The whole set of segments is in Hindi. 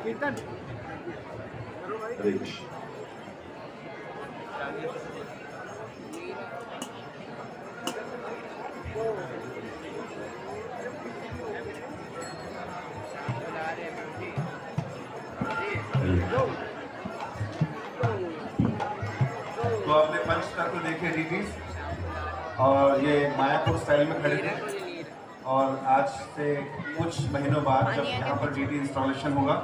कीर्तन तो आपने पंच तत्व देखे डीटीज और ये मायापुर स्टाइल में खड़े थे और आज से कुछ महीनों बाद जब यहाँ पर डीटी इंस्टॉलेशन होगा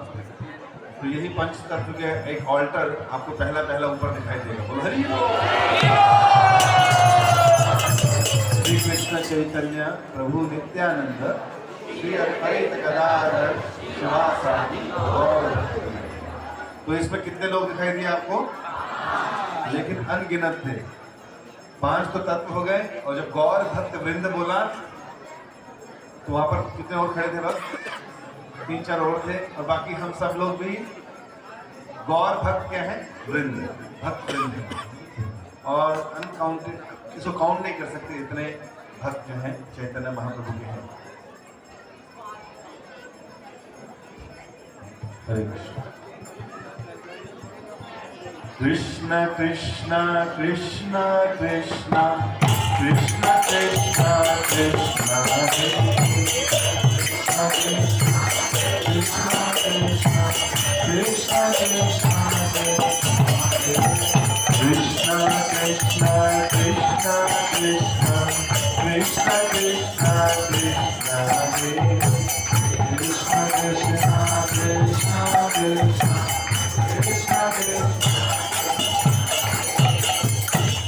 तो यही पंच तत्व के एक ऑल्टर आपको पहला ऊपर दिखाई देगा। बोलो हरि श्री कृष्ण चैतन्य प्रभु नित्यानंद श्री अद्वैत गदाधर शिवासादि गौर। तो इसमें कितने लोग दिखाई दिए आपको? लेकिन अनगिनत थे। 5 तो तत्व हो गए और जब गौर भक्त वृंद बोला तो वहां पर कितने और खड़े थे? बस 3-4 और थे और बाकी हम सब लोग भी गौर भक्त क्या है? वृंद, भक्त वृंद। और अनकाउंटेड, इसको काउंट नहीं कर सकते, इतने भक्त जो हैं चैतन्य महाप्रभु के हैं। हरे कृष्ण कृष्ण कृष्ण कृष्ण कृष्ण कृष्ण कृष्ण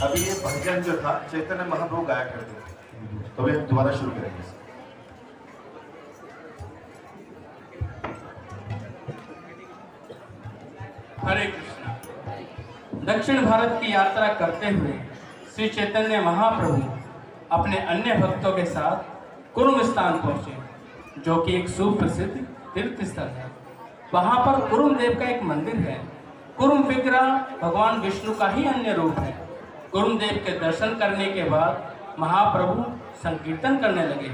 अभी ये भजन जो था चैतन्य महाप्रभु गाया करते थे, तो अभी हम दोबारा शुरू करेंगे। हरे कृष्णा। दक्षिण भारत की यात्रा करते हुए श्री चैतन्य महाप्रभु अपने अन्य भक्तों के साथ कुरुम स्थान पहुंचे, जो कि एक सुप्रसिद्ध तीर्थ स्थल है। वहां पर कुरुम देव का एक मंदिर है। कुरुम विग्रह भगवान विष्णु का ही अन्य रूप है। कुरुम देव के दर्शन करने के बाद महाप्रभु संकीर्तन करने लगे।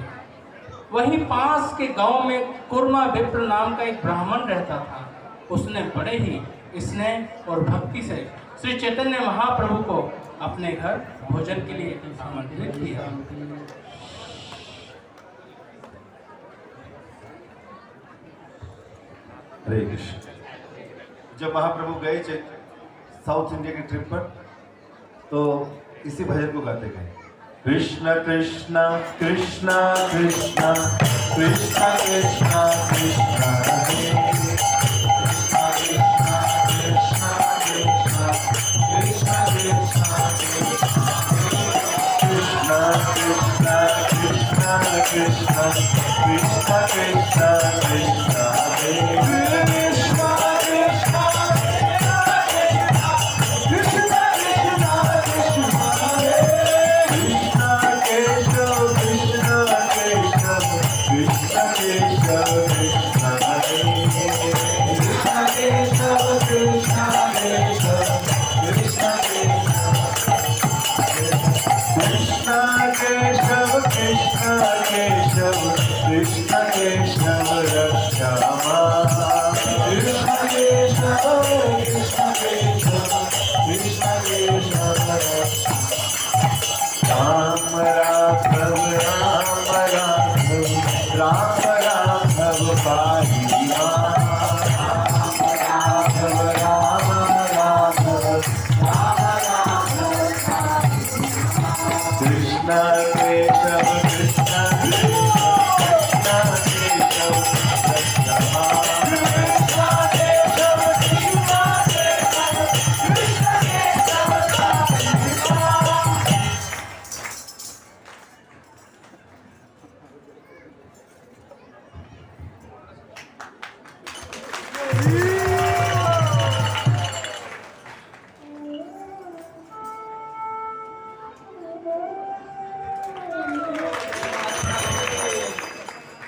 वहीं पास के गांव में कुर्मा विप्र नाम का एक ब्राह्मण रहता था। उसने बड़े ही स्नेह और भक्ति से श्री चैतन्य महाप्रभु को अपने घर भोजन के लिए आमंत्रित किया। हरे कृष्ण। जब महाप्रभु गए साउथ इंडिया की ट्रिप पर तो इसी भजन को गाते गए। कृष्ण कृष्ण कृष्ण कृष्ण कृष्ण कृष्ण कृष्ण हरे कृष्ण कृष्ण कृष्ण कृष्ण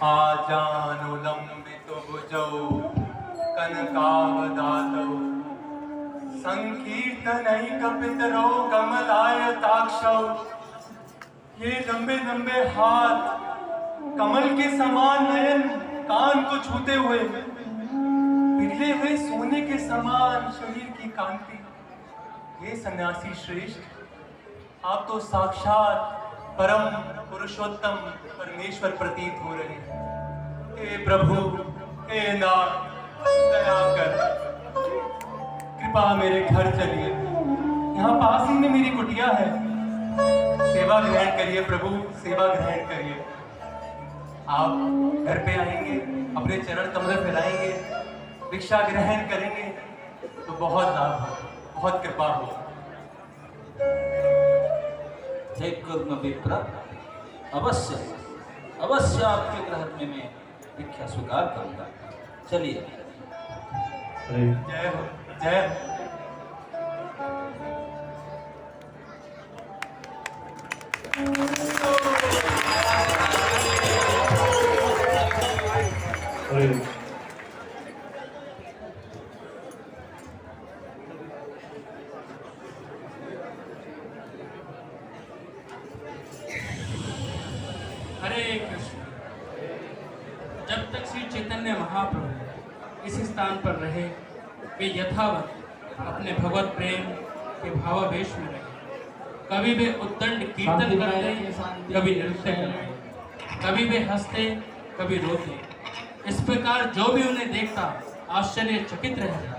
आजानुलंबितो भुजौ कनकावदातौ संकीर्तनैकपितरौ कमलायताक्षौ। ये लंबे लंबे हाथ, कमल के समान नयन, कान को छूते हुए, पिघले हुए सोने के समान शरीर की कांति। हे सन्यासी श्रेष्ठ, आप तो साक्षात परम पुरुषोत्तम परमेश्वर प्रतीत हो रहे हैं। हे प्रभु, हे नाथ, दया कर, कृपा मेरे घर चलिए। यहाँ पास ही में मेरी कुटिया है, सेवा ग्रहण करिए प्रभु, सेवा ग्रहण करिए। आप घर पे आएंगे, अपने चरण कमल फैलाएंगे, भिक्षा ग्रहण करेंगे तो बहुत लाभ हो, बहुत कृपा हो। हे कुर्म विप्र, अवश्य अवश्य आपके ग्रह में मैं भिक्षा स्वीकार करूंगा। चलिए। जय हो, जय हो। हरे कृष्ण। जब तक श्री चैतन्य महाप्रभु इस स्थान पर रहे, वे यथावत अपने भगवत प्रेम के भावावेश में रहे। कभी वे उद्दंड कीर्तन करते, कभी नृत्य करते, कभी वे हंसते, कभी रोते। इस प्रकार जो भी उन्हें देखता आश्चर्यचकित रह जाता।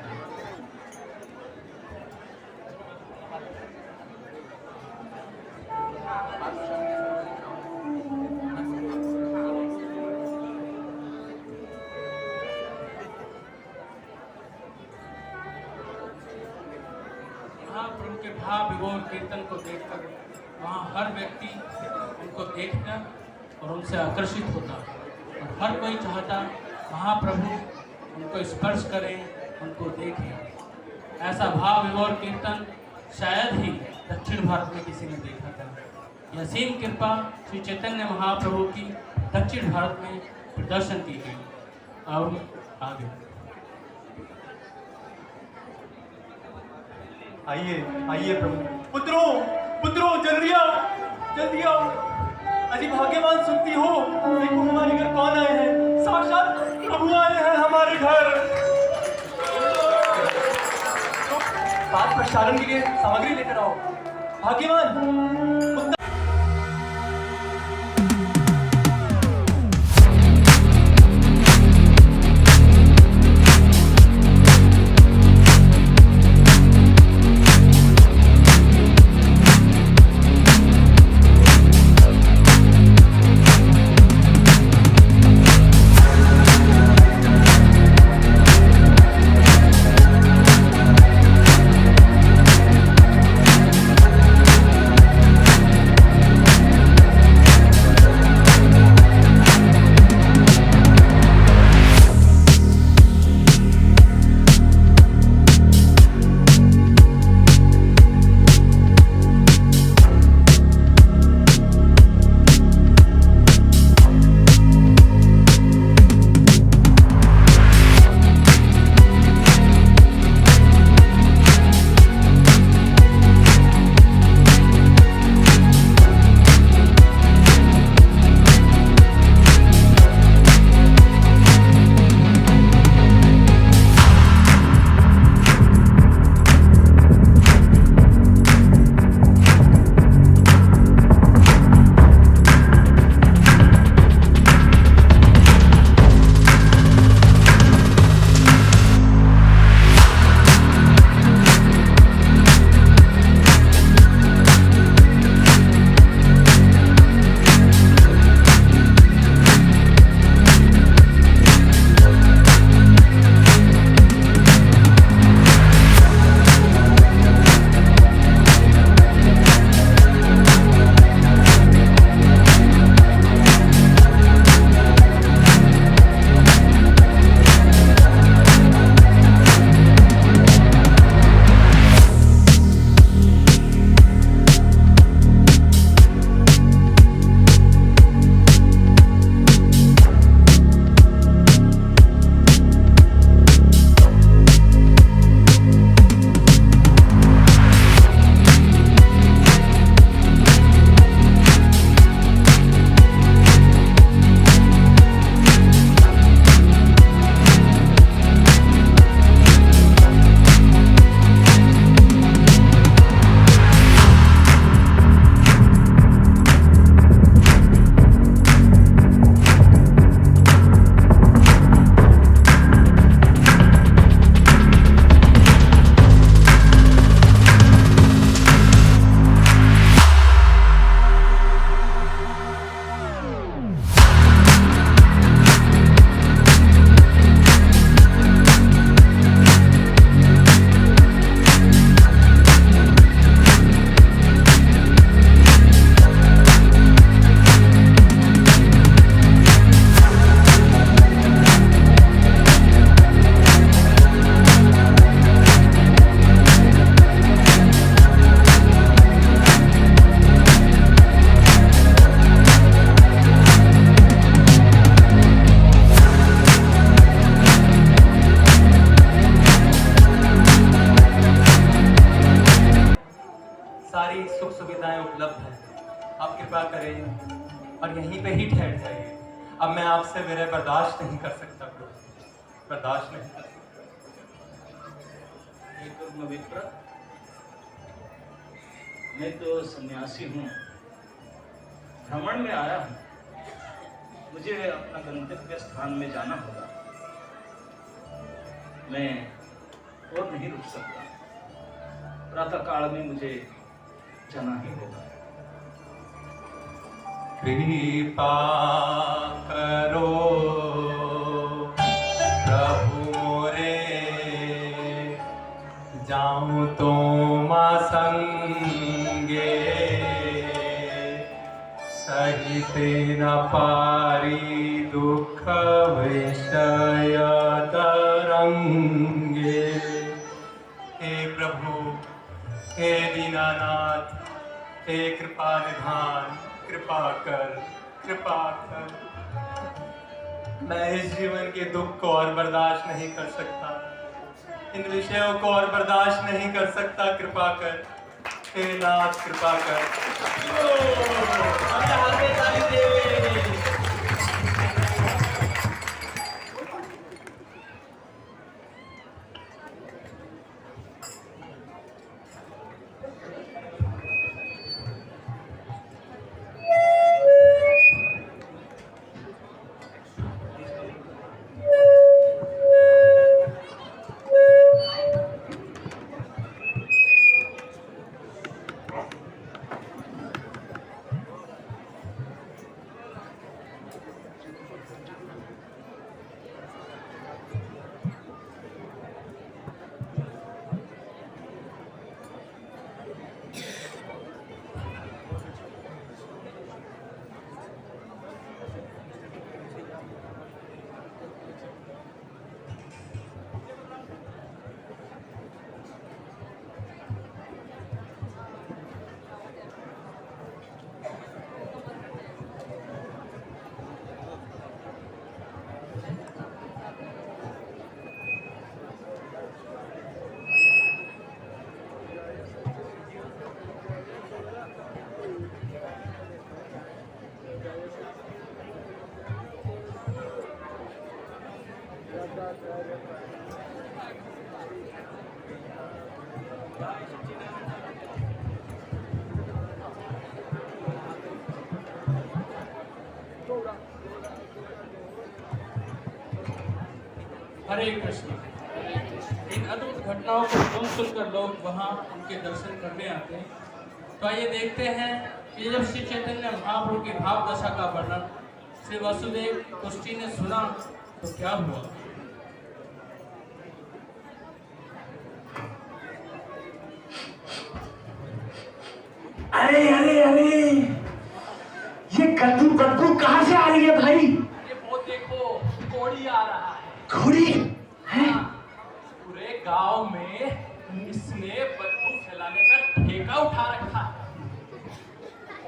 महाप्रभु के भाव विभोर कीर्तन को देखकर वहाँ हर व्यक्ति उनको देखकर और उनसे आकर्षित होता और हर कोई चाहता महाप्रभु उनको स्पर्श करें, उनको देखें। ऐसा भाव विभोर कीर्तन शायद ही दक्षिण भारत में किसी ने देखा था। यह असीम कृपा श्री चैतन्य महाप्रभु की दक्षिण भारत में प्रदर्शन की गई। और आगे आइए, आइए प्रभु। पुत्रों, पुत्रों, जल्दी आओ, जल्दी आओ। अजी भाग्यवान सुनती हो, देखो हमारे घर कौन आए हैं। साक्षात प्रभु आए हैं हमारे घर। तो पाठ प्रचारण के लिए सामग्री लेकर आओ। भाग्यवान कृपा करें और यहीं पे ही ठहर जाइए। अब मैं आपसे मेरे बर्दाश्त नहीं कर सकता प्रभु, बर्दाश्त नहीं कर सकता। हे कर्म विप्र, मैं तो सन्यासी हूँ, भ्रमण में आया हूँ, मुझे अपना गंतव्य स्थान में जाना होगा, मैं और नहीं रुक सकता, प्रातः काल में मुझे जाना ही होगा। कृपा करो प्रभु मोरे, जाऊं तो मां संगे, सहित न पारी दुख विषय तरंगे। हे प्रभु, हे दीनानाथ, हे कृपा निधान, कृपा कर, कृपा कर। मैं इस जीवन के दुख को और बर्दाश्त नहीं कर सकता, इन विषयों को और बर्दाश्त नहीं कर सकता, कृपा कर। हे नाथ, कृपा कर। हरे कृष्ण। इन अद्भुत घटनाओं को सुनकर लोग वहाँ उनके दर्शन करने आते हैं। तो आइए देखते हैं कि जब श्री चैतन्य महाप्रभु की भाव दशा का वर्णन श्री वासुदेव कुष्टी ने सुना तो क्या हुआ। अरे अरे अरे, ये गंदी बदबू कहाँ से आ रही है भाई? ये वो देखो, घोड़ी आ रहा है। घोड़ी है? पूरे गांव में इसने बदबू फैलाने का ठेका उठा रखा है।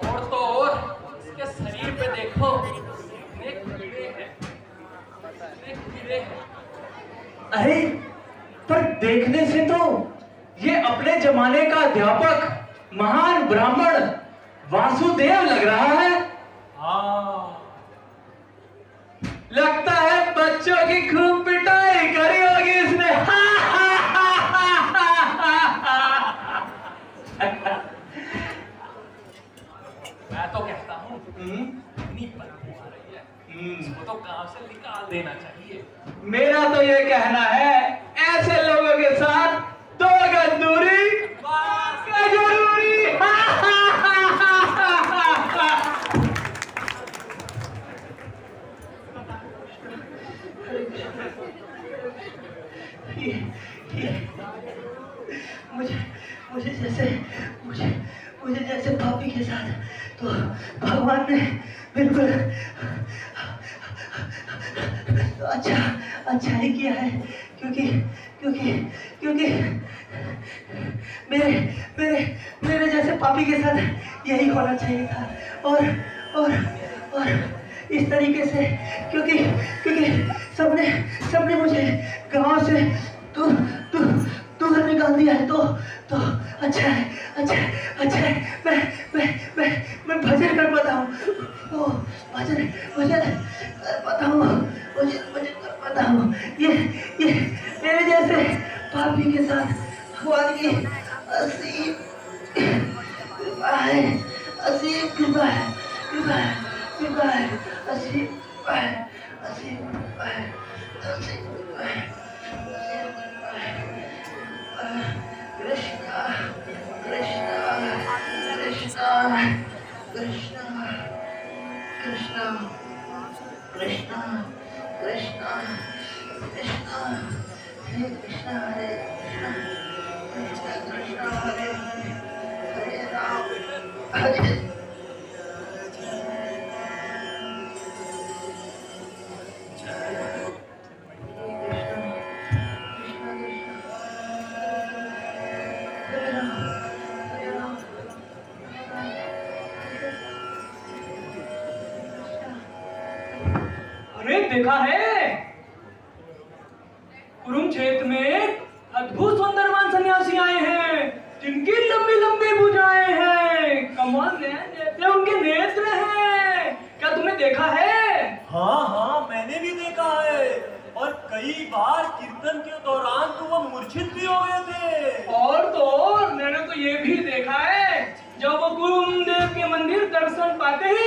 और तो और इसके शरीर पे देखो, इतने कीड़े हैं, इतने कीड़े हैं। अरे पर देखने से तो ये अपने जमाने का अध्यापक महान ब्राह्मण वासुदेव लग रहा है। हाँ, लगता है बच्चों की खूब पिटाई करी होगी इसने। मैं तो कहता हूँ इतनी बदबू आ रही है, इसको तो गांव से निकाल देना चाहिए। मेरा तो ये कहना है, ऐसे लोगों के साथ 2 गज दूरी जरूरी। मुझे जैसे पापी के साथ तो भगवान ने बिल्कुल तो अच्छा ही किया है, क्योंकि मेरे जैसे पापी के साथ यही होना चाहिए था। और इस तरीके से क्योंकि सबने मुझे गांव से दूर निकाल दिया है, तो अच्छा है। मैं भजन कर हरे कृष्णा हरे राम हरे अरे देखा है, कुरुक्षेत्र में अद्भुत सुंदरवान सन्यासी आए हैं जिनकी लंबी लंबी भुजाएं हैं, कमल जैसे उनके नेत्र हैं। क्या तुमने देखा है? हाँ हाँ, मैंने भी देखा है, और कई बार कीर्तन के दौरान तो वो मूर्छित भी हो गए थे। और तो और मैंने तो ये भी देखा है, जब वो गुरुदेव के मंदिर दर्शन पाते ही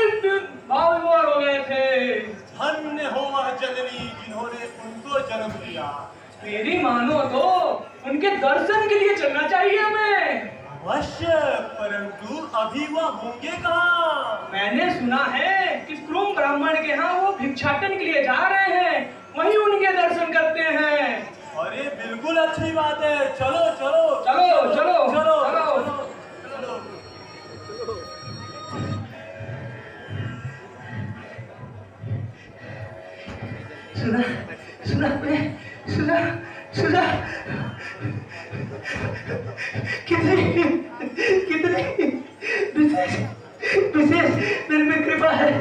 भाव विभोर हो गए थे। धन्य हो वह जननी जिन्होंने उनको जन्म दिया। मेरी मानो तो उनके दर्शन के लिए चलना चाहिए हमें। अवश्य, परंतु अभी वह होंगे कहाँ? मैंने सुना है कि कुरुम ब्राह्मण के यहाँ वो भिक्षाटन के लिए जा रहे हैं, वहीं उनके दर्शन करते हैं। अरे बिल्कुल अच्छी बात है, चलो चलो चलो चलो चलो चलो। चलो। सुना सुना आपने सुना सुना कितनी कितनी विशेष विशेष मेरे में कृपा है।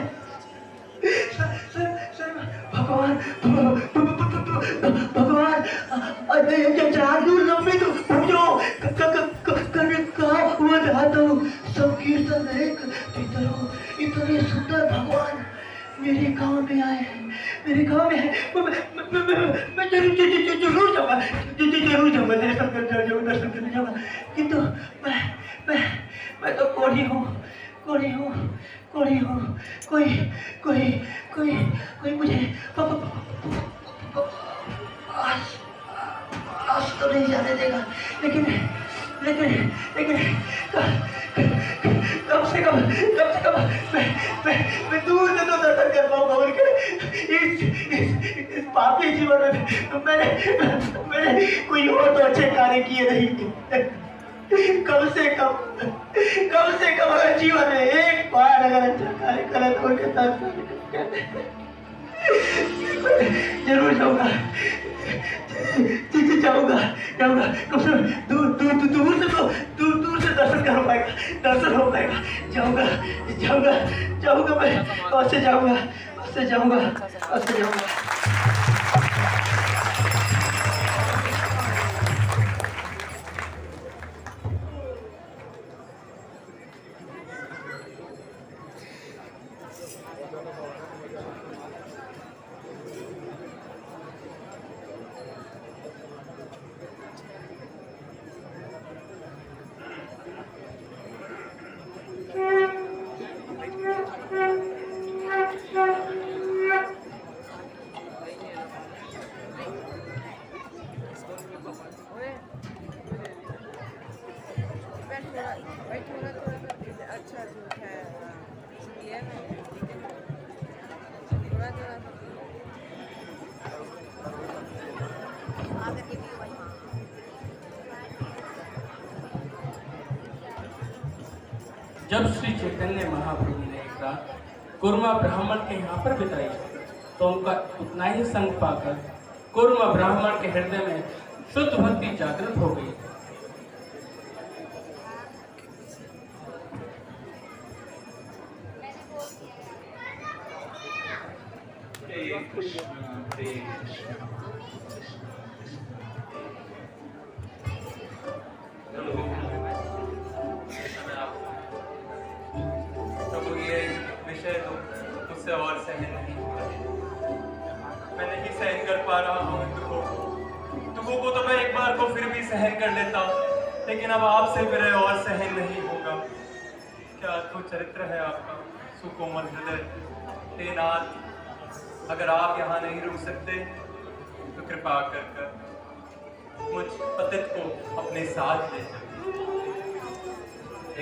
भगवान भगवान जादू लंबी तो पूजो कहा हुआ रहा तो सब कीर्तन एक इतने सुंदर भगवान मेरे गांव में आए हैं, मेरे गांव में है। मैं जरूर जाऊंगा, जरूर जाऊंगा, दर्शन करने जाऊंगा। किंतु मैं तो कोढ़ी हूँ। कोई मुझे आज तो नहीं जाने देगा, लेकिन कम से कम मैं दूर से तो दर्शन कर पाऊंगा उनके। इस पापी जीवन में मैंने कोई और तो अच्छे कार्य किए नहीं। कम से कम अगर जीवन में एक बार अगर अच्छा कार्य करा तो उनके दर्शन जरूर जाऊंगा। जाऊंगा कम से दूर से दर्शन हो पाएगा। जाऊंगा मैं, अवश्य जाऊंगा। अच्छा जो है ये ना थोड़ा जब श्री चैतन्य महाप्रभु ने एक रात कुर्मा ब्राह्मण के यहाँ पर बिताई तो उनका उतना ही संग पाकर कुर्मा ब्राह्मण के हृदय में शुद्ध भक्ति जागृत हो गई। प्रभु ये विषय तो मुझसे और सहन नहीं होता। मैं नहीं सहन कर पा रहा हूँ दुखों को तो मैं एक बार को फिर भी सहन कर लेता हूँ, लेकिन अब आपसे विरह और सहन नहीं होगा। क्या अद्भुत चरित्र है आपका, सुकोमल हृदय। हे नाथ, अगर आप यहाँ नहीं रुक सकते तो कृपा कर मुझ पतित को अपने साथ ले चलिए।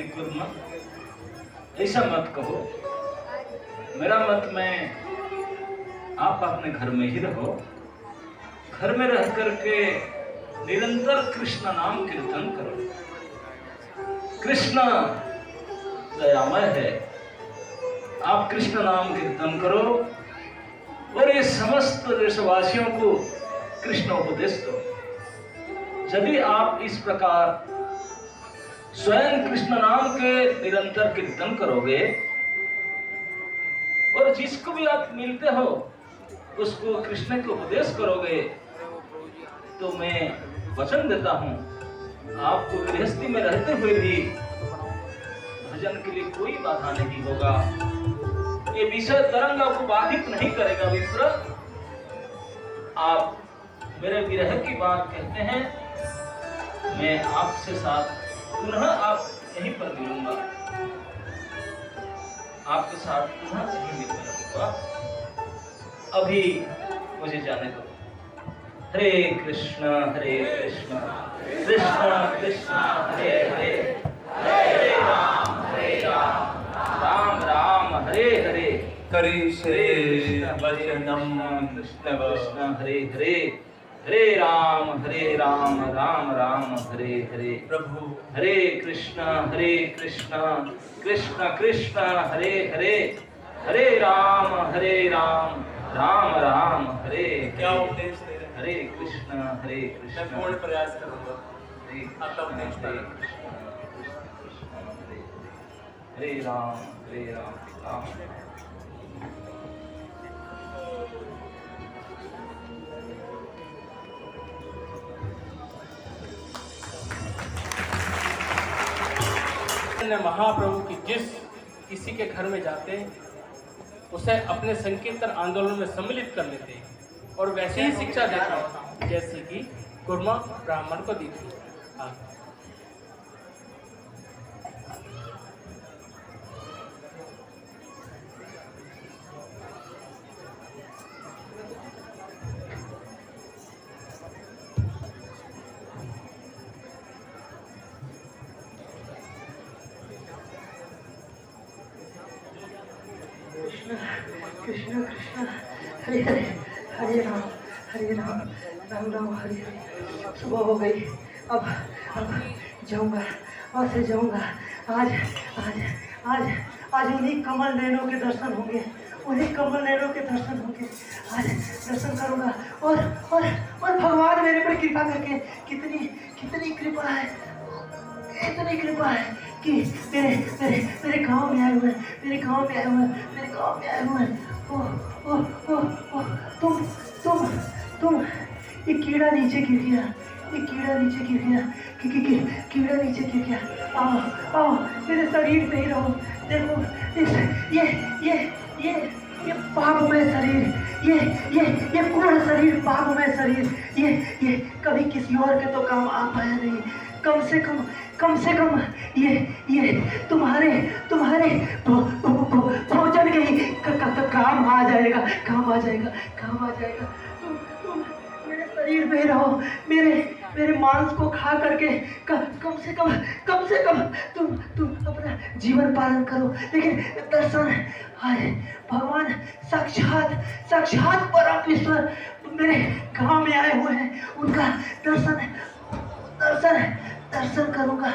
एक गुरुमा, ऐसा मत कहो। मेरा मत में आप अपने घर में ही रहो। घर में रह करके निरंतर कृष्ण नाम कीर्तन करो। कृष्ण दयामय है, आप कृष्ण नाम कीर्तन करो और ये समस्त देशवासियों को कृष्ण उपदेश दो। यदि आप इस प्रकार स्वयं कृष्ण नाम के निरंतर कीर्तन करोगे और जिसको भी आप मिलते हो उसको कृष्ण के उपदेश करोगे, तो मैं वचन देता हूं आपको गृहस्थी में रहते हुए भी भजन के लिए कोई बाधा नहीं होगा। ये विषय तरंग आपको बाधित नहीं करेगा। विप्र, आप मेरे विरह की बात कहते हैं, मैं आपसे साथ पुनः आप यहीं पर मिलूंगा, आपके साथ पुनः यहीं मिलने लगूंगा। अभी मुझे जाने दो। हरे कृष्ण कृष्ण कृष्ण हरे हरे, हरे राम राम राम हरे हरे। करिष्ये वचनम कृष्ण कृष्ण हरे हरे, हरे राम राम राम हरे हरे। प्रभु हरे कृष्ण कृष्ण कृष्ण हरे हरे, हरे राम राम राम हरे क्या हरे। उपदेश दे रहे हैं? हरे कृष्ण मैं पूर्ण प्रयास करूंगा। हरे आपका उपदेश कृष्ण करें। हरे राम राम। महाप्रभु की जिस किसी के घर में जाते उसे अपने संकीर्तन आंदोलन में सम्मिलित कर लेते और वैसे ही शिक्षा देते जैसे कि कुर्मा ब्राह्मण को दी थी। कृष्ण कृष्ण हरे हरे, हरे राम राम राम हरे हरे। सुबह हो गई, अब जाऊंगा, और से जाऊंगा। आज आज आज आज उन्हीं कमल नैनों के दर्शन होंगे, उन्हीं कमल नैनों के दर्शन होंगे। आज दर्शन करूंगा और भगवान मेरे पर कृपा करके कितनी कृपा है, इतनी कृपा है कि मेरे गांव में आए हुए, मेरे गांव में आए हुए। तुम ये कीड़ा नीचे गिर गया, कीड़ा नीचे गिर गया। आओ मेरे शरीर पे ही रहो। देखो ये पापमय शरीर, ये पूर्ण शरीर पापमय शरीर, ये कभी किसी और के तो काम आ पाया नहीं। कम से कम ये तुम्हारे भोजन के ही काम आ जाएगा। तुम मेरे शरीर में रहो, मेरे मांस को खा करके कम से कम तुम अपना जीवन पालन करो। लेकिन दर्शन, अरे भगवान साक्षात परमेश्वर मेरे गांव में आए हुए हैं, उनका दर्शन करूंगा।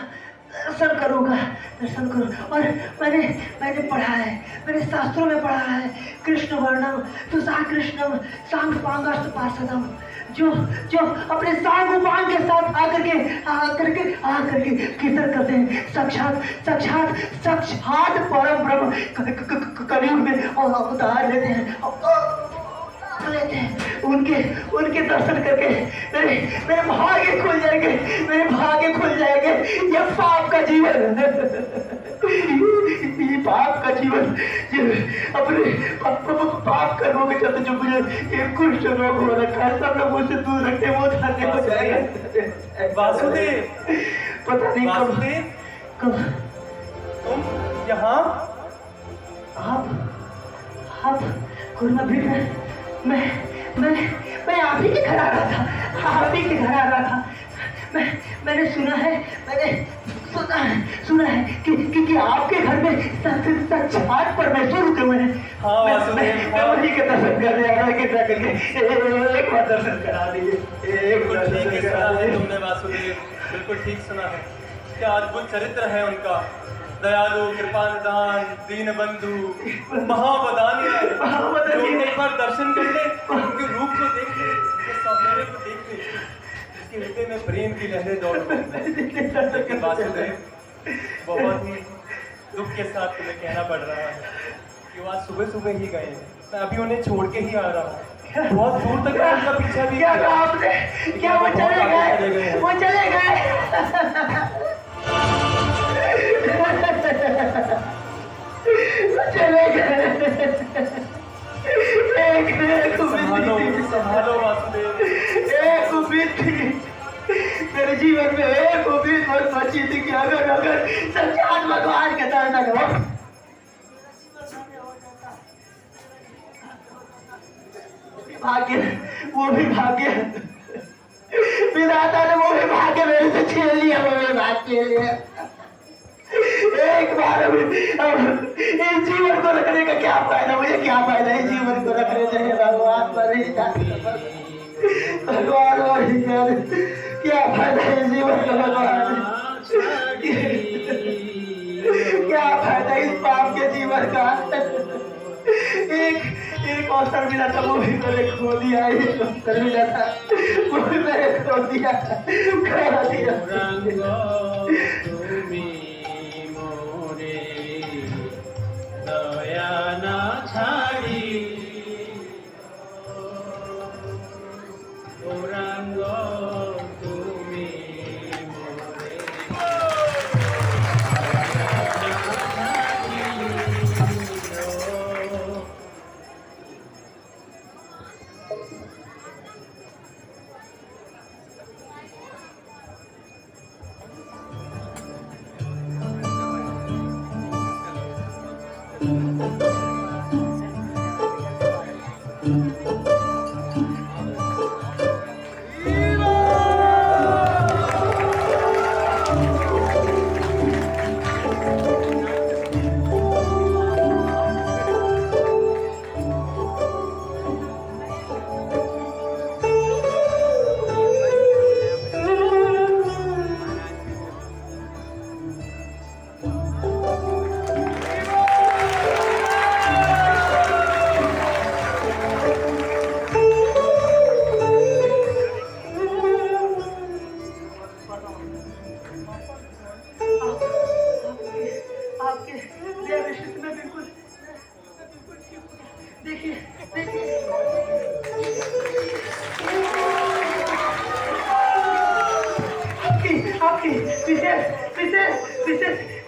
और मैंने पढ़ा है, मैंने शास्त्रों में पढ़ा है, कृष्ण वर्णम तुषा कृष्णम सांग पांगस्त पार्षदम, जो अपने सांग उपांग के साथ आकर के कीर्तन करते हैं, साक्षात परम ब्रह्म कलयुग में और अवतार लेते हैं। उनके दर्शन करके मेरे भाग्य खुल जाएंगे। ये पाप का जीवन, अपने पाप कर्मों के चलते जो मुझे एक कुष्ठ रोग हो रखा है, सब लोग मुझसे दूर रखते, वो जाने हो जाएगा। वासुदेव, पता नहीं कब तुम यहाँ? आप कुर्मा भीड़, मैं आप ही के घर आ रहा था। मैंने सुना है कि आपके घर में साक्षात परमेश्वर रुके हुए हैं। हाँ वासुदेव, मैं उन्हीं के दर्शन करने आया, कृपया करके एक बार दर्शन करा दीजिए, एक बार बिल्कुल ठीक दर्शन ही करा सुना है दीजिए। तुमने वासुदेव, बिल्कुल ठीक सुना है। क्या अद्भुत चरित्र है उनका, दयालु, कृपा निदान, दीन बंधु, महावदानी है। जो एक बार दर्शन कर ले, उनके रूप को देख ले, उनके सौंदर्य को देख ले, उसके हृदय में प्रेम की लहरें दौड़ पड़ती। लेकिन वासुदेव, बहुत ही दुख के साथ तुम्हें कहना पड़ रहा है कि वो आज सुबह सुबह ही गए। मैं अभी उन्हें छोड़ के ही आ रहा हूँ, बहुत दूर तक मैं उनका पीछा भी क्या किया। कहा आपने? क्या वो चले गए? वो चले गए? चले गए। एक संभालो, संभालो वासुदेव। एक उम्मीद थी मेरे जीवन में, एक उम्मीद और बची थी कि अगर सच्चाई भगवान के दर्शन हो, भाग्य, वो भी भाग्य विधाता ने वो भी भाग्य मेरे से छीन लिया, वो भी भाग्य लिया। एक बार अब इस जीवन को रखने का क्या फायदा, मुझे क्या फायदा इस जीवन को रखने से? भगवान पर ही भगवान और ही क्या फायदा इस जीवन का? भगवान क्या फायदा इस पाप के जीवन का? एक अवसर मिला था, वो भी मैंने खो दिया। एक अवसर मिला था, वो भी मैंने खो दिया, खो दिया।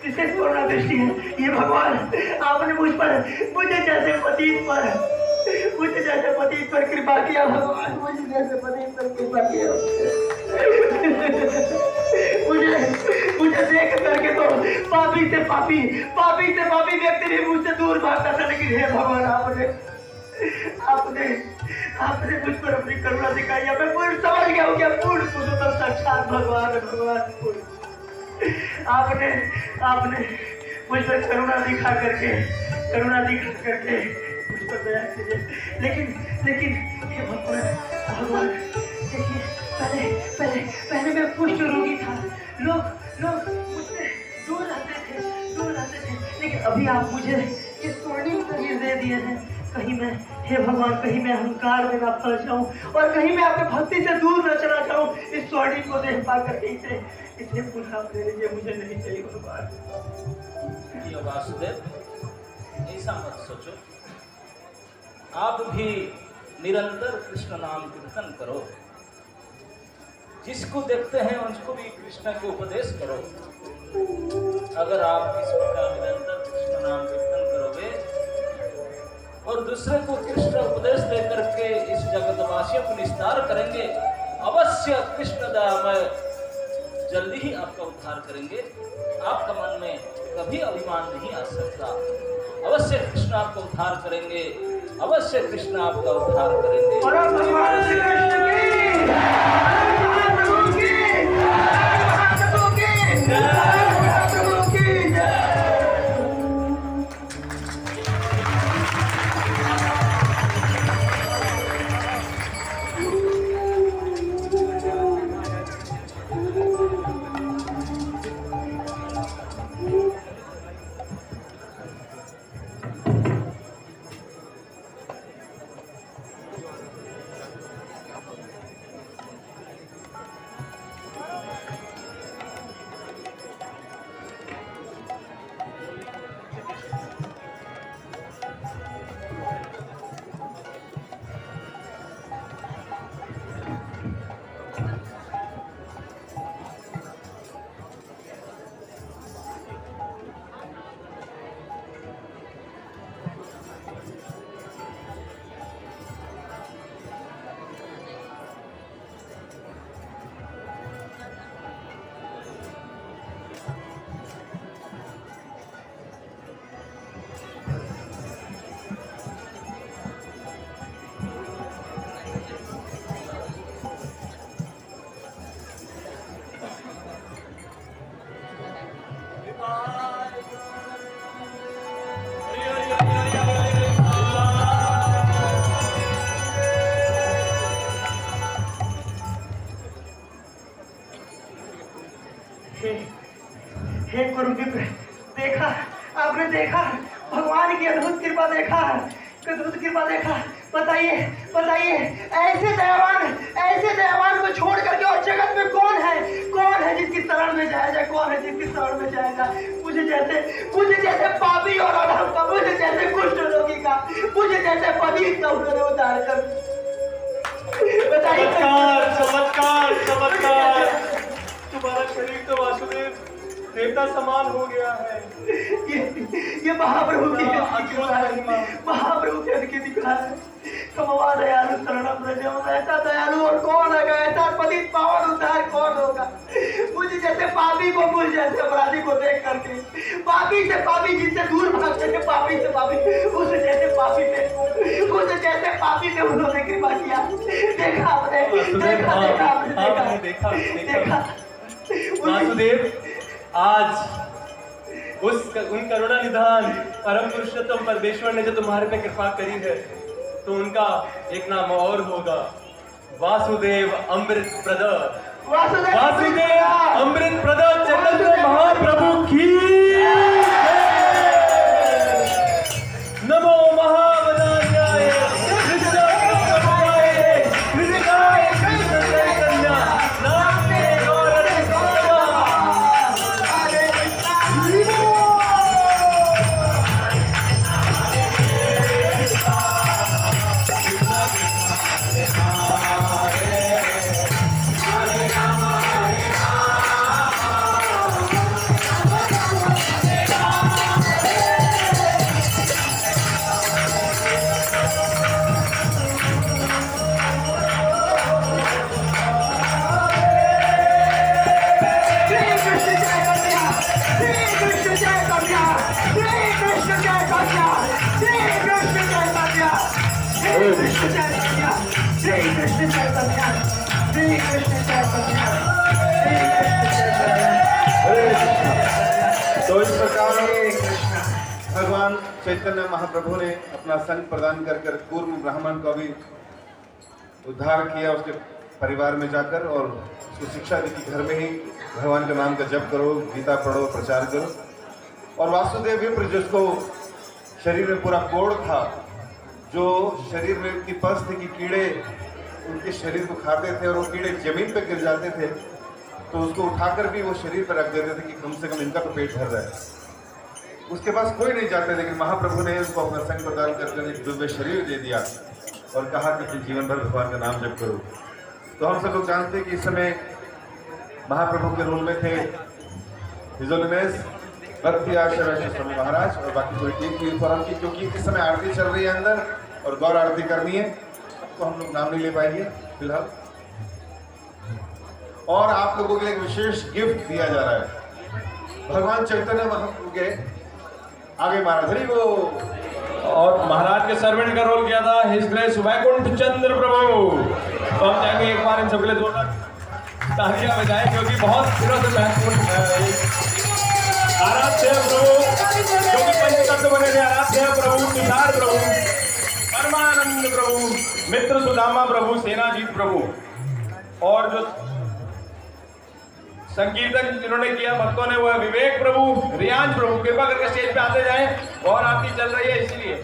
विशेष करुणा दृष्टि है ये भगवान। आपने मुझे जैसे पतित पर कृपा किया भगवान, मुझे जैसे पतित पर कृपा किया। मुझे देख करके तो पापी से पापी व्यक्ति भी मुझसे दूर भागता था, लेकिन हे भगवान आपने मुझ पर अपनी करुणा दिखाई। मैं पूर्ण समझ गया हूँ क्या पूर्ण पुरुषोत्तम साक्षात भगवान आपने मुझ पर करुणा दिखा करके मुझ पर दया कीजिए। लेकिन हे भगवान देखिए, पहले मैं कुष्ठ रोगी था, लोग मुझसे दूर रहते थे, लेकिन अभी आप मुझे ये स्वर्णिम शरीर दे दिए हैं। कहीं मैं, हे भगवान, कहीं मैं अहंकार में ना फंस जाऊं और कहीं मैं आपके भक्ति से दूर न चला जाऊं। इस स्वर्णिम को देख पा करके इसे पुनः आप दे लीजिए, मुझे नहीं चाहिए भगवान। ये वासुदेव, ऐसा मत सोचो, आप भी निरंतर कृष्ण नाम कीर्तन करो, जिसको देखते हैं उसको भी कृष्ण के उपदेश करो। अगर आप इस प्रकार निरंतर कृष्ण नाम कीर्तन करोगे और दूसरे को कृष्ण उपदेश देकर के इस जगतवासियों को निस्तार करेंगे, अवश्य कृष्ण दयामय जल्दी ही आपका उद्धार करेंगे। आपका मन में कभी अभिमान नहीं आ सकता। अवश्य कृष्ण आपका उद्धार करेंगे, अवश्य कृष्ण आपका उद्धार करेंगे। भगवान श्री कृष्ण की हे गुरु विप्र, देखा आपने देखा भगवान की अद्भुत कृपा देखा, अद्भुत कृपा देखा। बताइए बताइए, ऐसे दयावान को छोड़ करके और जगत में कौन है जिसकी शरण में जाएगा, कौन है जिसकी शरण में जाएगा? मुझे जैसे पापी और अधम का, मुझे जैसे कुष्ठ रोगी का, मुझे जैसे पतित का उन्होंने उद्धार कर। बताइए चमत्कार चमत्कार, तुम्हारा शरीर तो वासुदेव देवता समान हो गया है। ये महाप्रभु की महाप्रभु के अनकी दिखा है। कमवा दयालु शरणम व्रजम, ऐसा दयालु और कौन होगा, ऐसा पतित पावन उद्धार कौन होगा? मुझे जैसे पापी को, मुझे जैसे अपराधी को देख करके, पापी से पापी जिससे दूर भागते थे, पापी से पापी उसे जैसे पापी पे उन्होंने कृपा किया। देखा आपने, देखा वासुदेव, आज उन करुणा निधान परम पुरुषोत्तम परमेश्वर ने जो तुम्हारे पे कृपा करी है, तो उनका एक नाम और होगा, वासुदेव अमृत प्रद। वासुदेव अमृत प्रद चैतन्य महाप्रभु की नमो महावदान्याय कृष्ण चैतन्य नामे गौर तो इस प्रकार भगवान चैतन्य महाप्रभु ने अपना संग प्रदान कर पूर्व ब्राह्मण को भी उद्धार किया, उसके परिवार में जाकर, और उसको शिक्षा दी कि घर में ही भगवान के नाम का जप करो, गीता पढ़ो, प्रचार करो। और वासुदेव विप्र जिसको शरीर में पूरा कोढ़ था, जो शरीर में इतनी पस थी कि कीड़े उनके शरीर को खाते थे और वो कीड़े जमीन पर गिर जाते थे, तो उसको उठाकर भी वो शरीर पर रख देते थे कि कम से कम इनका तो पेट भर रहा है। उसके पास कोई नहीं जाते, लेकिन महाप्रभु ने उसको अपना संग प्रदान करके एक दिव्य शरीर दे दिया और कहा कि तुम जीवन भर भगवान का नाम जप करो। तो हम सब लोग जानते हैं कि इस समय महाप्रभु के रोल में थे हिज होलीनेस भक्ति आश्रय स्वामी महाराज और बाकी पूरी टीम की फॉरम की, क्योंकि इस समय आरती चल रही है अंदर और गौर आरती करनी है, तो हम लोग नाम नहीं ले पाएंगे फिलहाल। और आप लोगों के लिए एक विशेष गिफ्ट दिया जा रहा है भगवान चैतन्य महाप्रभु के आगे महाराज वो, और महाराज के सर्वेंट का रोल किया था हिज ग्रेस वैकुंठ चंद्र प्रभु। तो हम चाहेंगे एक बार इन सबके लिए जोरदार तालियां बजाएं, क्योंकि बहुत दिनों से महत्वपूर्ण आराध्य प्रभु, जो कि पंचतत्व बने थे, आराध्य प्रभु, तुषार प्रभु, परमानंद प्रभु, मित्र सुदामा प्रभु, सेनाजीत प्रभु, और जो संकीर्तन जिन्होंने किया भक्तों ने वो है विवेक प्रभु, रियांश प्रभु। कृपा करके स्टेज पे आते जाएं, और आरती चल रही है इसीलिए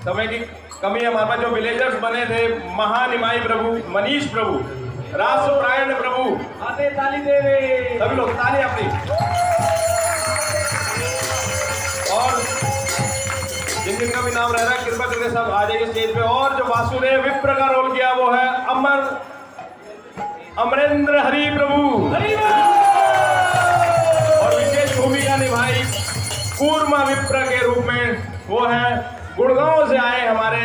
समय की कमी है हमारे पास। जो विलेजर्स बने थे, महानिमाई प्रभु, मनीष प्रभु, रासुप्रायण प्रभु, आते ताली देवे सभी लोग, ताली अपनी। और जिन जिन का भी नाम रह रहा है कृपा करके सब आ जाइए स्टेज पे। और जो वासुदेव विप्र का रोल किया वो है अमरेंद्र हरि प्रभु, और विशेष भूमिका निभाई कूर्मा विप्र के रूप में वो है गुड़गांव से आए हमारे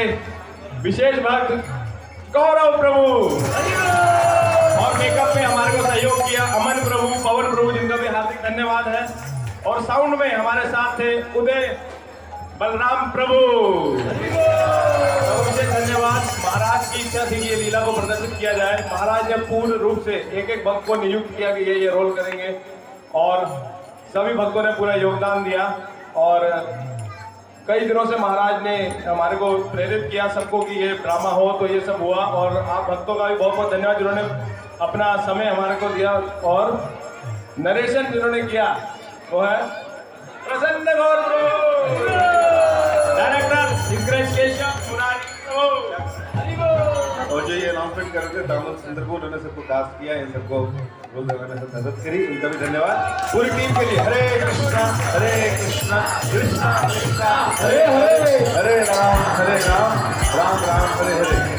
विशेष भक्त गौरव प्रभु। और मेकअप में हमारे को सहयोग किया अमन प्रभु, पवन प्रभु, जिनका भी हार्दिक धन्यवाद है। और साउंड में हमारे साथ थे उदय बलराम प्रभु। विशेष धन्यवाद। महाराज की इच्छा थी कि ये लीला को प्रदर्शित किया जाए। महाराज ने पूर्ण रूप से एक एक भक्त को नियुक्त किया कि ये रोल करेंगे, और सभी भक्तों ने पूरा योगदान दिया। और कई दिनों से महाराज ने हमारे को प्रेरित किया सबको कि ये ड्रामा हो, तो ये सब हुआ। और आप भक्तों का भी बहुत बहुत धन्यवाद जिन्होंने अपना समय हमारे को दिया, और नरेशन जिन्होंने किया वो है प्रसन्न गौर प्रभु, डायरेक्टर हिंगराज केशव मुरारी प्रभु। और जो ये अनाउंसमेंट कर रहे थे दामोदर सुंदर को, उन्होंने सबको कास्ट किया, इन सबको रोल लगाने से मदद करी, उनका भी धन्यवाद पूरी टीम के लिए। हरे कृष्णा कृष्णा कृष्णा हरे हरे, हरे राम राम राम हरे हरे।